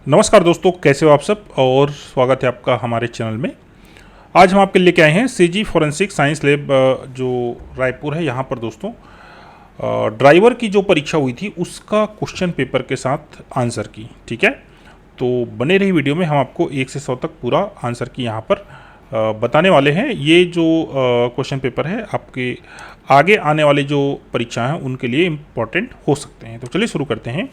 नमस्कार दोस्तों, कैसे हो आप सब और स्वागत है आपका हमारे चैनल में। आज हम आपके लेके आए हैं सीजी फॉरेंसिक साइंस लैब जो रायपुर है यहाँ पर दोस्तों। ड्राइवर की जो परीक्षा हुई थी उसका क्वेश्चन पेपर के साथ आंसर की, ठीक है। तो बने रही वीडियो में हम आपको 1 से 100 तक पूरा आंसर की यहाँ पर बताने वाले हैं। ये जो क्वेश्चन पेपर है आपके आगे आने वाले जो परीक्षा हैं उनके लिए इम्पोर्टेंट हो सकते हैं। तो चलिए शुरू करते हैं।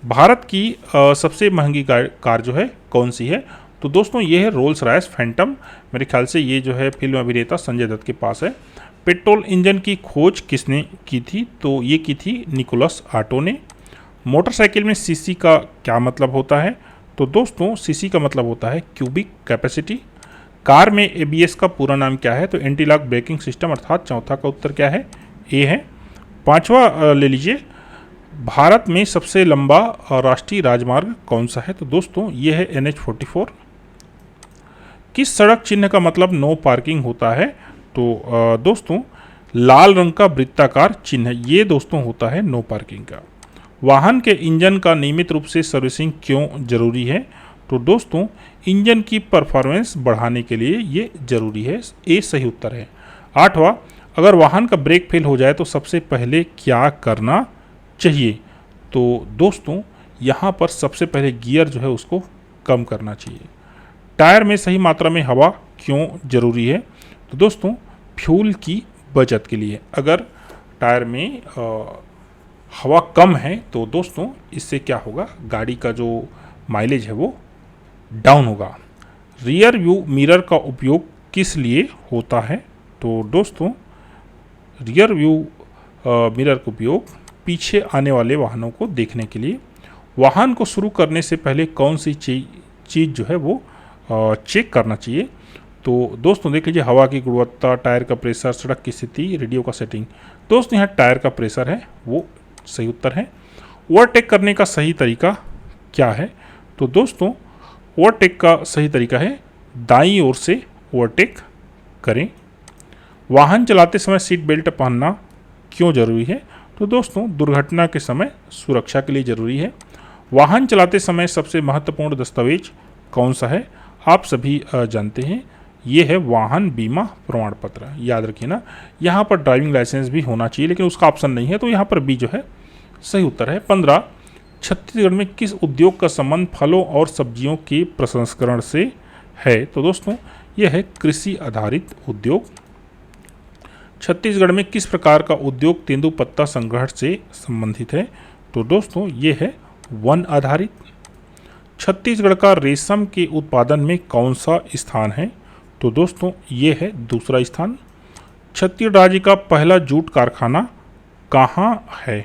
भारत की सबसे महंगी कार जो है कौन सी है? तो दोस्तों ये है रोल्स रॉयस फैंटम। मेरे ख्याल से ये जो है फिल्म अभिनेता संजय दत्त के पास है। पेट्रोल इंजन की खोज किसने की थी? तो ये की थी निकोलस ऑटो ने। मोटरसाइकिल में सीसी का क्या मतलब होता है? तो दोस्तों सीसी का मतलब होता है क्यूबिक कैपेसिटी। कार में एबीएस का पूरा नाम क्या है? तो एंटी लॉक ब्रेकिंग सिस्टम, अर्थात चौथा का उत्तर क्या है? ए है। पांचवा ले लीजिए, भारत में सबसे लंबा राष्ट्रीय राजमार्ग कौन सा है? तो दोस्तों ये है NH-44। किस सड़क चिन्ह का मतलब नो पार्किंग होता है? तो दोस्तों लाल रंग का वृत्ताकार चिन्ह, ये दोस्तों होता है नो पार्किंग का। वाहन के इंजन का नियमित रूप से सर्विसिंग क्यों जरूरी है? तो दोस्तों इंजन की परफॉर्मेंस बढ़ाने के लिए ये जरूरी है। ए सही उत्तर है। आठवां, अगर वाहन का ब्रेक फेल हो जाए तो सबसे पहले क्या करना चाहिए? तो दोस्तों यहाँ पर सबसे पहले गियर जो है उसको कम करना चाहिए। टायर में सही मात्रा में हवा क्यों जरूरी है? तो दोस्तों फ्यूल की बचत के लिए। अगर टायर में हवा कम है तो दोस्तों इससे क्या होगा, गाड़ी का जो माइलेज है वो डाउन होगा। रियर व्यू मिरर का उपयोग किस लिए होता है? तो दोस्तों रियर व्यू मिरर का उपयोग पीछे आने वाले वाहनों को देखने के लिए। वाहन को शुरू करने से पहले कौन सी चीज़ जो है वो चेक करना चाहिए? तो दोस्तों देख लीजिए, हवा की गुणवत्ता, टायर का प्रेशर, सड़क की स्थिति, रेडियो का सेटिंग। दोस्तों यहाँ टायर का प्रेशर है वो सही उत्तर है। ओवरटेक करने का सही तरीका क्या है? तो दोस्तों ओवरटेक का सही तरीका है दाईं ओर से ओवरटेक करें। वाहन चलाते समय सीट बेल्ट पहनना क्यों जरूरी है? तो दोस्तों दुर्घटना के समय सुरक्षा के लिए ज़रूरी है। वाहन चलाते समय सबसे महत्वपूर्ण दस्तावेज कौन सा है? आप सभी जानते हैं, ये है वाहन बीमा प्रमाण पत्र। याद रखिए ना, यहाँ पर ड्राइविंग लाइसेंस भी होना चाहिए लेकिन उसका ऑप्शन नहीं है, तो यहाँ पर बी जो है सही उत्तर है। 15, छत्तीसगढ़ में किस उद्योग का संबंध फलों और सब्जियों के प्रसंस्करण से है? तो दोस्तों यह है कृषि आधारित उद्योग। छत्तीसगढ़ में किस प्रकार का उद्योग तेंदुपत्ता संग्रहण से संबंधित है? तो दोस्तों ये है वन आधारित। छत्तीसगढ़ का रेशम के उत्पादन में कौन सा स्थान है? तो दोस्तों ये है दूसरा स्थान। छत्तीसगढ़ राज्य का पहला जूट कारखाना कहाँ है?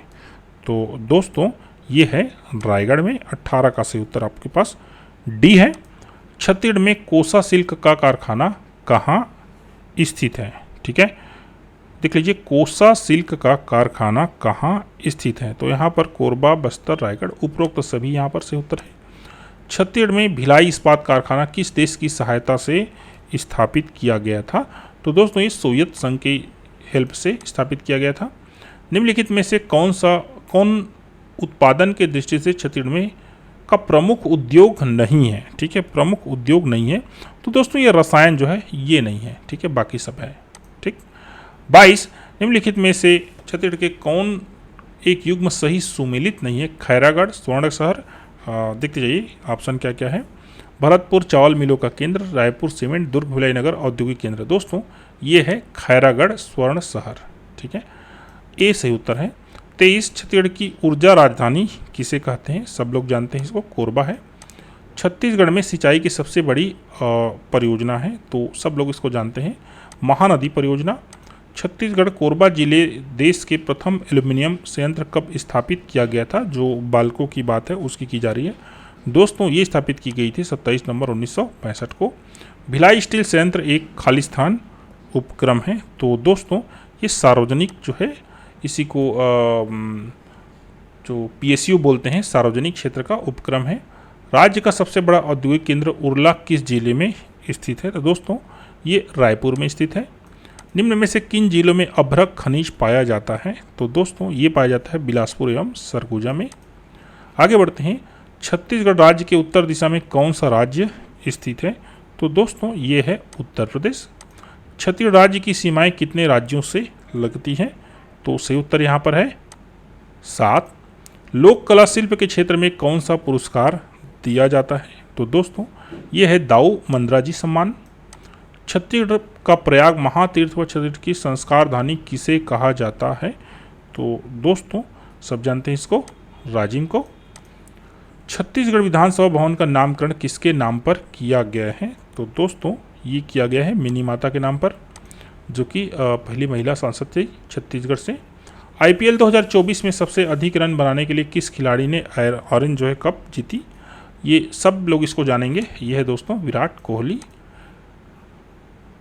तो दोस्तों ये है रायगढ़ में। 18 का सही उत्तर आपके पास डी है। छत्तीसगढ़ में कोसा सिल्क का कारखाना कहाँ स्थित है? ठीक है, देख लीजिए कोसा सिल्क का कारखाना कहाँ स्थित है? तो यहाँ पर कोरबा, बस्तर, रायगढ़, उपरोक्त तो सभी यहाँ पर सही उत्तर है। छत्तीसगढ़ में भिलाई इस्पात कारखाना किस देश की सहायता से स्थापित किया गया था? तो दोस्तों ये सोवियत संघ की हेल्प से स्थापित किया गया था। निम्नलिखित में से कौन उत्पादन के दृष्टि से छत्तीसगढ़ में का प्रमुख उद्योग नहीं है? ठीक है, प्रमुख उद्योग नहीं है तो दोस्तों ये रसायन जो है ये नहीं है, ठीक है, बाकी सब है। ठीक। 22, निम्नलिखित में से छत्तीसगढ़ के कौन एक युग्म सही सुमेलित नहीं है? खैरागढ़, स्वर्ण शहर, देखते जाइए ऑप्शन क्या क्या है। भरतपुर चावल मिलों का केंद्र, रायपुर सीमेंट, दुर्ग भिलाई नगर औद्योगिक केंद्र। दोस्तों ये है खैरागढ़ स्वर्ण शहर, ठीक है, ए सही उत्तर है। 23, छत्तीसगढ़ की ऊर्जा राजधानी किसे कहते हैं? सब लोग जानते हैं इसको, कोरबा है। छत्तीसगढ़ में सिंचाई की सबसे बड़ी परियोजना है, तो सब लोग इसको जानते हैं, महानदी परियोजना। छत्तीसगढ़ कोरबा जिले देश के प्रथम एल्यूमिनियम संयंत्र कब स्थापित किया गया था? जो बालकों की बात है उसकी की जा रही है। दोस्तों ये स्थापित की गई थी 27 नवंबर 1965 को। भिलाई स्टील संयंत्र एक खालिस्तान उपक्रम है, तो दोस्तों ये सार्वजनिक जो है इसी को जो PSU बोलते हैं, सार्वजनिक क्षेत्र का उपक्रम है। राज्य का सबसे बड़ा औद्योगिक केंद्र उरला किस जिले में स्थित है? तो दोस्तों ये रायपुर में स्थित है। निम्न में से किन जिलों में अभ्रक खनिज पाया जाता है? तो दोस्तों ये पाया जाता है बिलासपुर एवं सरगुजा में। आगे बढ़ते हैं। छत्तीसगढ़ राज्य के उत्तर दिशा में कौन सा राज्य स्थित है? तो दोस्तों ये है उत्तर प्रदेश। छत्तीसगढ़ राज्य की सीमाएं कितने राज्यों से लगती हैं? तो सही उत्तर यहाँ पर है 7। लोक कला शिल्प के क्षेत्र में कौन सा पुरस्कार दिया जाता है? तो दोस्तों ये है दाऊ मंदराजी सम्मान। छत्तीसगढ़ का प्रयाग महातीर्थ व छत्तीसगढ़ की संस्कारधानी किसे कहा जाता है? तो दोस्तों सब जानते हैं इसको, राजिम को। छत्तीसगढ़ विधानसभा भवन का नामकरण किसके नाम पर किया गया है? तो दोस्तों ये किया गया है मिनी माता के नाम पर, जो कि पहली महिला सांसद थी छत्तीसगढ़ से। आईपीएल 2024 में सबसे अधिक रन बनाने के लिए किस खिलाड़ी ने ऑरेंज जो है कप जीती? ये सब लोग इसको जानेंगे। ये है दोस्तों विराट कोहली।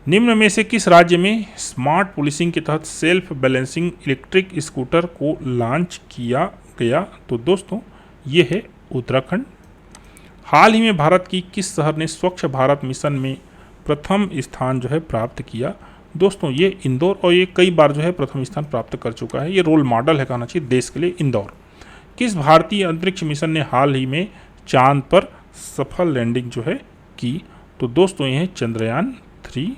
निम्न में से किस राज्य में स्मार्ट पुलिसिंग के तहत सेल्फ बैलेंसिंग इलेक्ट्रिक स्कूटर को लॉन्च किया गया? तो दोस्तों ये है उत्तराखंड। हाल ही में भारत की किस शहर ने स्वच्छ भारत मिशन में प्रथम स्थान जो है प्राप्त किया? दोस्तों ये इंदौर, और ये कई बार जो है प्रथम स्थान प्राप्त कर चुका है। ये रोल मॉडल है कहना चाहिए देश के लिए इंदौर। किस भारतीय अंतरिक्ष मिशन ने हाल ही में चांद पर सफल लैंडिंग जो है की? तो दोस्तों ये है चंद्रयान 3।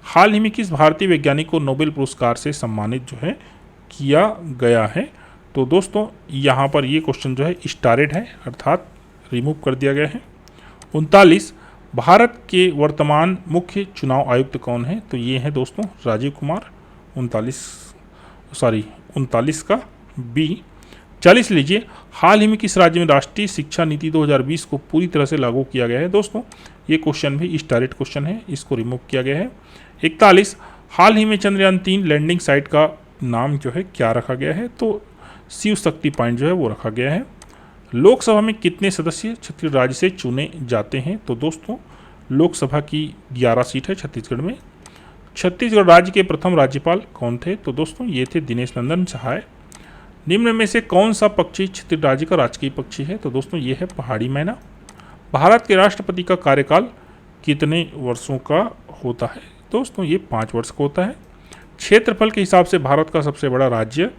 हाल ही में किस भारतीय वैज्ञानिक को नोबेल पुरस्कार से सम्मानित जो है किया गया है? तो दोस्तों यहाँ पर ये क्वेश्चन जो है स्टारेड है, अर्थात रिमूव कर दिया गया है। 39 भारत के वर्तमान मुख्य चुनाव आयुक्त कौन है? तो ये है दोस्तों राजीव कुमार। 39 का बी। 40 लीजिए, हाल ही में किस राज्य में राष्ट्रीय शिक्षा नीति 2020 को पूरी तरह से लागू किया गया है? दोस्तों ये क्वेश्चन भी स्टारेड क्वेश्चन है, इसको रिमूव किया गया है। 41 हाल ही में चंद्रयान 3 लैंडिंग साइट का नाम जो है क्या रखा गया है? तो शिव शक्ति पॉइंट जो है वो रखा गया है। लोकसभा में कितने सदस्य छत्तीसगढ़ राज्य से चुने जाते हैं? तो दोस्तों लोकसभा की 11 सीट है छत्तीसगढ़ में। छत्तीसगढ़ राज्य के प्रथम राज्यपाल कौन थे? तो दोस्तों ये थे दिनेश नंदन सहाय। निम्न में से कौन सा पक्षी छत्तीसगढ़ राज्य का राजकीय पक्षी है? तो दोस्तों ये है पहाड़ी मैना। भारत के राष्ट्रपति का कार्यकाल कितने वर्षों का होता है? दोस्तों ये 5 वर्ष का होता है। क्षेत्रफल के हिसाब से भारत का सबसे बड़ा राज्य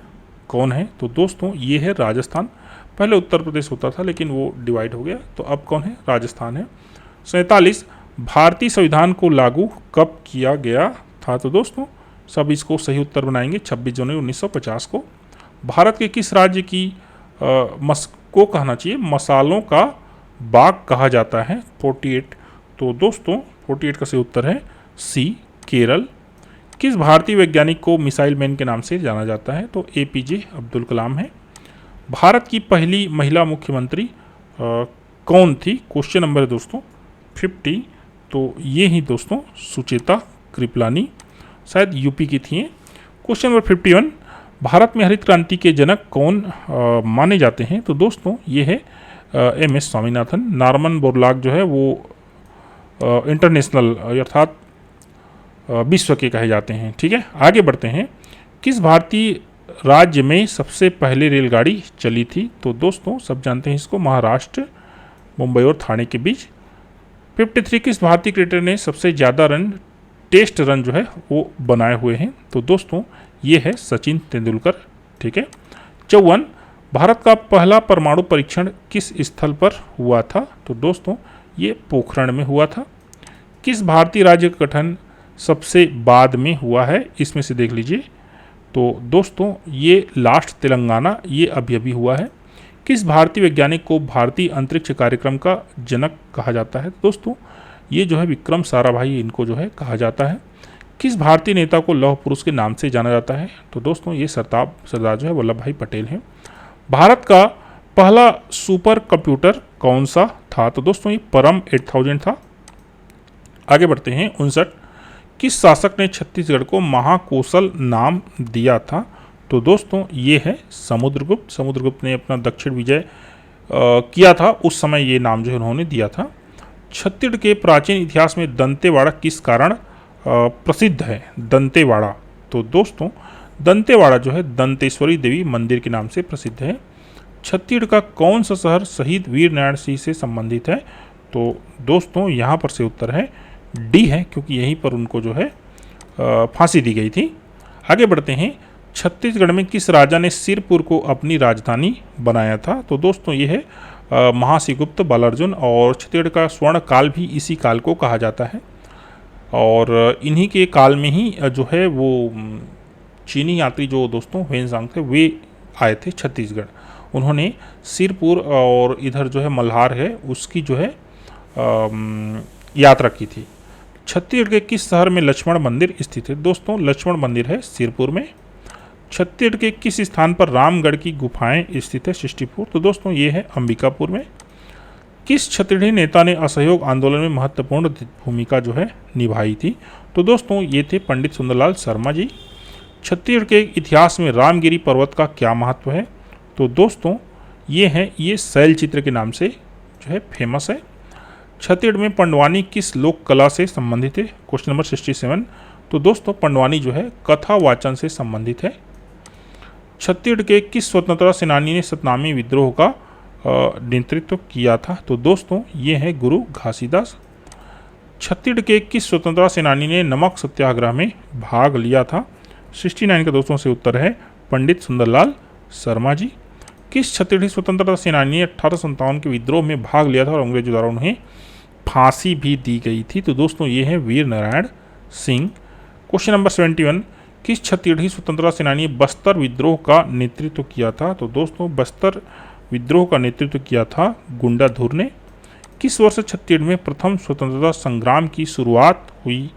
कौन है? तो दोस्तों ये है राजस्थान। पहले उत्तर प्रदेश होता था लेकिन वो डिवाइड हो गया, तो अब कौन है? राजस्थान है। 47 भारतीय संविधान को लागू कब किया गया था? तो दोस्तों सब इसको सही उत्तर बनाएंगे 26 जनवरी 1950 को। भारत के किस राज्य की को कहना चाहिए मसालों का बाग कहा जाता है? 48। तो दोस्तों 48 का सही उत्तर है सी केरल। किस भारतीय वैज्ञानिक को मिसाइल मैन के नाम से जाना जाता है? तो एपीजे अब्दुल कलाम है। भारत की पहली महिला मुख्यमंत्री कौन थी? क्वेश्चन नंबर है दोस्तों 50। तो ये ही दोस्तों सुचेता कृपलानी, शायद यूपी की थी। क्वेश्चन नंबर 51 भारत में हरित क्रांति के जनक कौन माने जाते हैं? तो दोस्तों ये है एमएस स्वामीनाथन। नॉर्मन बोरलॉग जो है वो इंटरनेशनल अर्थात विश्व के कहे जाते हैं। ठीक है, आगे बढ़ते हैं। किस भारतीय राज्य में सबसे पहले रेलगाड़ी चली थी? तो दोस्तों सब जानते हैं इसको, महाराष्ट्र, मुंबई और ठाणे के बीच। 53 किस भारतीय क्रिकेटर ने सबसे ज़्यादा टेस्ट रन जो है वो बनाए हुए हैं? तो दोस्तों ये है सचिन तेंदुलकर। ठीक है। 54 भारत का पहला परमाणु परीक्षण किस स्थल पर हुआ था? तो दोस्तों ये पोखरण में हुआ था। किस भारतीय राज्य का गठन सबसे बाद में हुआ है? इसमें से देख लीजिए। तो दोस्तों ये लास्ट तेलंगाना, ये अभी अभी हुआ है। किस भारतीय वैज्ञानिक को भारतीय अंतरिक्ष कार्यक्रम का जनक कहा जाता है? दोस्तों ये जो है विक्रम साराभाई, इनको जो है कहा जाता है। किस भारतीय नेता को लौह पुरुष के नाम से जाना जाता है? तो दोस्तों ये सरदार जो है वल्लभ भाई पटेल हैं। भारत का पहला सुपर कंप्यूटर कौन सा था? तो दोस्तों ये परम 8000 था। आगे बढ़ते हैं। 59 किस शासक ने छत्तीसगढ़ को महाकौशल नाम दिया था? तो दोस्तों ये है समुद्रगुप्त। समुद्रगुप्त ने अपना दक्षिण विजय किया था, उस समय ये नाम जो है उन्होंने दिया था। छत्तीसगढ़ के प्राचीन इतिहास में दंतेवाड़ा किस कारण प्रसिद्ध है? दंतेवाड़ा, तो दोस्तों दंतेवाड़ा जो है दंतेश्वरी देवी मंदिर के नाम से प्रसिद्ध है। छत्तीसगढ़ का कौन सा शहर शहीद वीर नारायण सिंह से संबंधित है? तो दोस्तों यहाँ पर से उत्तर है डी है, क्योंकि यहीं पर उनको जो है फांसी दी गई थी। आगे बढ़ते हैं। छत्तीसगढ़ में किस राजा ने सिरपुर को अपनी राजधानी बनाया था? तो दोस्तों ये है महासिगुप्त, बालार्जुन, और छत्तीसगढ़ का स्वर्ण काल भी इसी काल को कहा जाता है। और इन्हीं के काल में ही जो है वो चीनी यात्री जो दोस्तों हुएनसांग थे वे आए थे छत्तीसगढ़। उन्होंने सिरपुर और इधर जो है मल्हार है उसकी जो है यात्रा की थी। छत्तीसगढ़ के किस शहर में लक्ष्मण मंदिर स्थित है? दोस्तों लक्ष्मण मंदिर है सिरपुर में। छत्तीसगढ़ के किस स्थान पर रामगढ़ की गुफाएं स्थित है? 64। तो दोस्तों ये है अंबिकापुर में। किस छत्तीसगढ़ी नेता ने असहयोग आंदोलन में महत्वपूर्ण भूमिका जो है निभाई थी? तो दोस्तों ये थे पंडित सुंदरलाल शर्मा जी। छत्तीसगढ़ के इतिहास में रामगिरी पर्वत का क्या महत्व है? तो दोस्तों ये शैल चित्र के नाम से जो है फेमस है। छत्तीसगढ़ में पंडवानी किस लोक कला से संबंधित है? Question number 67। तो दोस्तों पंडवानी जो है कथा वाचन से संबंधित है। छत्तीसगढ़ के किस स्वतंत्रता सेनानी ने सतनामी विद्रोह का नेतृत्व किया था? तो दोस्तों ये है गुरु घासीदास। छत्तीसगढ़ के किस स्वतंत्रता सेनानी ने नमक सत्याग्रह में भाग लिया था? 69 का दोस्तों से उत्तर है पंडित सुंदरलाल शर्मा जी। किस छत्तीसगढ़ी स्वतंत्रता सेनानी ने 1857 के विद्रोह में भाग लिया था और अंग्रेजों द्वारा उन्हें फांसी भी दी गई थी? तो दोस्तों ये है वीर नारायण सिंह। Question number 71। किस छत्तीसगढ़ी स्वतंत्रता सेनानी ने बस्तर विद्रोह का नेतृत्व किया था? तो दोस्तों बस्तर विद्रोह का नेतृत्व किया था गुंडाधुर ने। किस वर्ष छत्तीसगढ़ में प्रथम स्वतंत्रता संग्राम की शुरुआत हुई?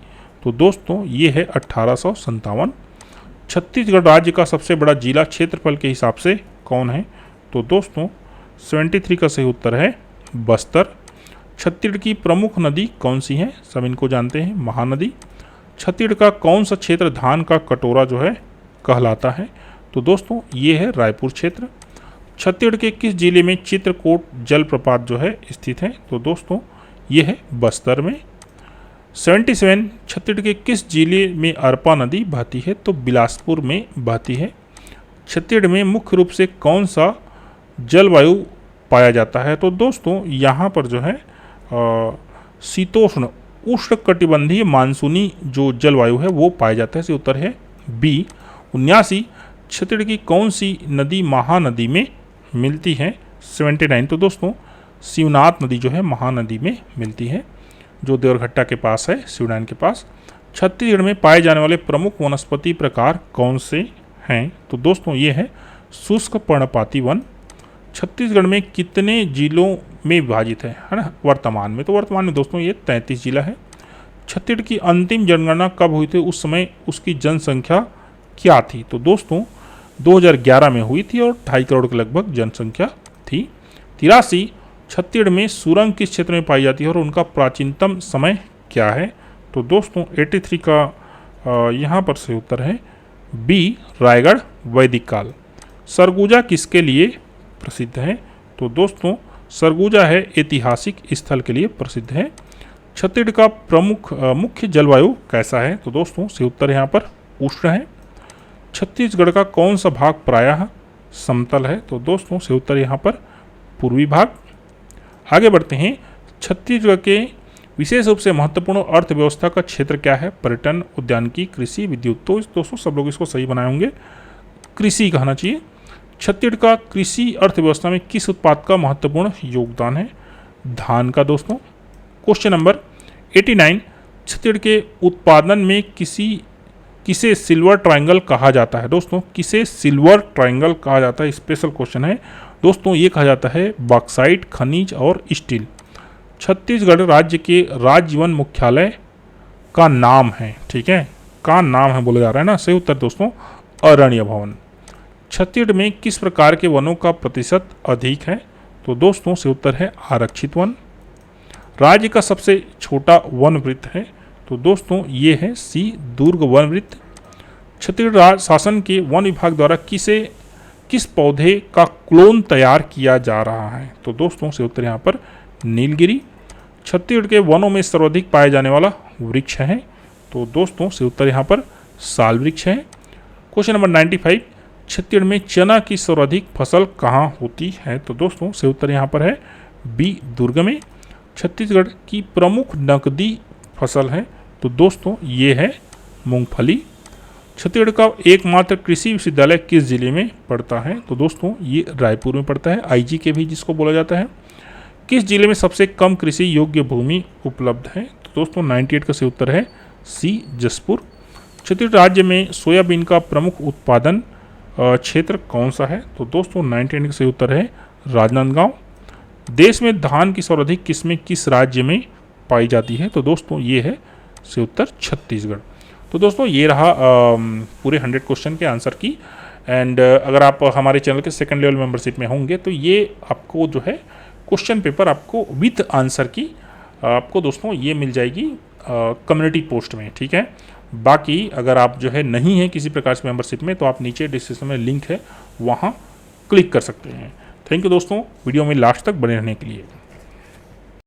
तो दोस्तों ये है 1857। छत्तीसगढ़ राज्य का सबसे बड़ा जिला क्षेत्रफल के हिसाब से कौन है? तो दोस्तों 73 का सही उत्तर है बस्तर। छत्तीसगढ़ की प्रमुख नदी कौन सी है? सब इनको जानते हैं, महानदी। छत्तीसगढ़ का कौन सा क्षेत्र धान का कटोरा जो है कहलाता है? तो दोस्तों ये है रायपुर क्षेत्र। छत्तीसगढ़ के किस जिले में चित्रकोट जलप्रपात जो है स्थित है? तो दोस्तों ये है बस्तर में। 77। छत्तीसगढ़ के किस जिले में अरपा नदी बहती है? तो बिलासपुर में बहती है। छत्तीसगढ़ में मुख्य रूप से कौन सा जलवायु पाया जाता है? तो दोस्तों यहाँ पर जो है शीतोष्ण उष्णकटिबंधीय मानसूनी जो जलवायु है वो पाया जाता है। इसका उत्तर है बी। 79। छत्तीसगढ़ की कौन सी नदी महानदी में मिलती है? 79। तो दोस्तों शिवनाथ नदी जो है महानदी में मिलती है जो देवरघट्टा के पास है, शिवनाथ के पास। छत्तीसगढ़ में पाए जाने वाले प्रमुख वनस्पति प्रकार कौन से हैं? तो दोस्तों ये है शुष्क पर्णपाती वन। छत्तीसगढ़ में कितने जिलों में विभाजित है ना वर्तमान में? तो वर्तमान में दोस्तों ये 33 जिला है। छत्तीसगढ़ की अंतिम जनगणना कब हुई थी? उस समय उसकी जनसंख्या क्या थी? तो दोस्तों 2011 में हुई थी और 2.5 करोड़ के लगभग जनसंख्या थी। 83। छत्तीसगढ़ में सुरंग किस क्षेत्र में पाई जाती है और उनका प्राचीनतम समय क्या है? तो दोस्तों 83 का यहाँ पर से उत्तर है बी रायगढ़ वैदिक काल। सरगुजा किसके लिए प्रसिद्ध है? तो दोस्तों सरगुजा है ऐतिहासिक स्थल के लिए प्रसिद्ध है। छत्तीसगढ़ का मुख्य जलवायु कैसा है? तो दोस्तों से उत्तर यहाँ पर उष्ण है। छत्तीसगढ़ का कौन सा भाग प्रायः समतल है? तो दोस्तों से उत्तर यहाँ पर पूर्वी भाग। आगे बढ़ते हैं। छत्तीसगढ़ के विशेष रूप से महत्वपूर्ण अर्थव्यवस्था का क्षेत्र क्या है? पर्यटन, उद्यानिकी, कृषि, विद्युत। तो दोस्तों सब लोग इसको सही बनाए होंगे, कृषि कहना चाहिए। छत्तीसगढ़ का कृषि अर्थव्यवस्था में किस उत्पाद का महत्वपूर्ण योगदान है? धान का दोस्तों। Question number 89। छत्तीसगढ़ के उत्पादन में किसे सिल्वर ट्रायंगल कहा जाता है? दोस्तों किसे सिल्वर ट्रायंगल कहा जाता है? स्पेशल क्वेश्चन है दोस्तों। ये कहा जाता है बॉक्साइट, खनिज और स्टील। छत्तीसगढ़ राज्य के राज्य वन मुख्यालय का नाम है, ठीक है, का नाम है बोला जा रहा है ना। सही उत्तर दोस्तों अरण्य भवन। छत्तीसगढ़ में किस प्रकार के वनों का प्रतिशत अधिक है? तो दोस्तों से उत्तर है आरक्षित वन। राज्य का सबसे छोटा वन वृत्त है? तो दोस्तों ये है सी दुर्ग वन वृत्त। छत्तीसगढ़ राज्य शासन के वन विभाग द्वारा किस पौधे का क्लोन तैयार किया जा रहा है? तो दोस्तों से उत्तर यहाँ पर नीलगिरी। छत्तीसगढ़ के वनों में सर्वाधिक पाया जाने वाला वृक्ष है? तो दोस्तों से उत्तर यहाँ पर साल वृक्ष है। Question number 95। छत्तीसगढ़ में चना की सर्वाधिक फसल कहाँ होती है? तो दोस्तों से उत्तर यहाँ पर है बी दुर्ग में। छत्तीसगढ़ की प्रमुख नकदी फसल है? तो दोस्तों ये है मूंगफली। छत्तीसगढ़ का एकमात्र कृषि विश्वविद्यालय किस जिले में पड़ता है? तो दोस्तों ये रायपुर में पड़ता है, आईजी के भी जिसको बोला जाता है। किस जिले में सबसे कम कृषि योग्य भूमि उपलब्ध है? तो दोस्तों 98 का सही उत्तर है सी, जसपुर। छत्तीसगढ़ राज्य में सोयाबीन का प्रमुख उत्पादन क्षेत्र कौन सा है? तो दोस्तों 98 का सही उत्तर है राजनांदगांव। देश में धान की सर्वाधिक किस्में किस राज्य में पाई जाती है? तो दोस्तों ये है सही उत्तर छत्तीसगढ़। तो दोस्तों ये रहा पूरे 100 क्वेश्चन के आंसर की। एंड अगर आप हमारे चैनल के सेकंड लेवल मेंबरशिप में होंगे तो ये आपको जो है क्वेश्चन पेपर आपको विद आंसर की आपको दोस्तों ये मिल जाएगी कम्युनिटी पोस्ट में, ठीक है। बाकी अगर आप जो है नहीं है किसी प्रकार से मेंबरशिप में तो आप नीचे डिस्क्रिप्शन में लिंक है वहाँ क्लिक कर सकते हैं। थैंक यू दोस्तों वीडियो में लास्ट तक बने रहने के लिए।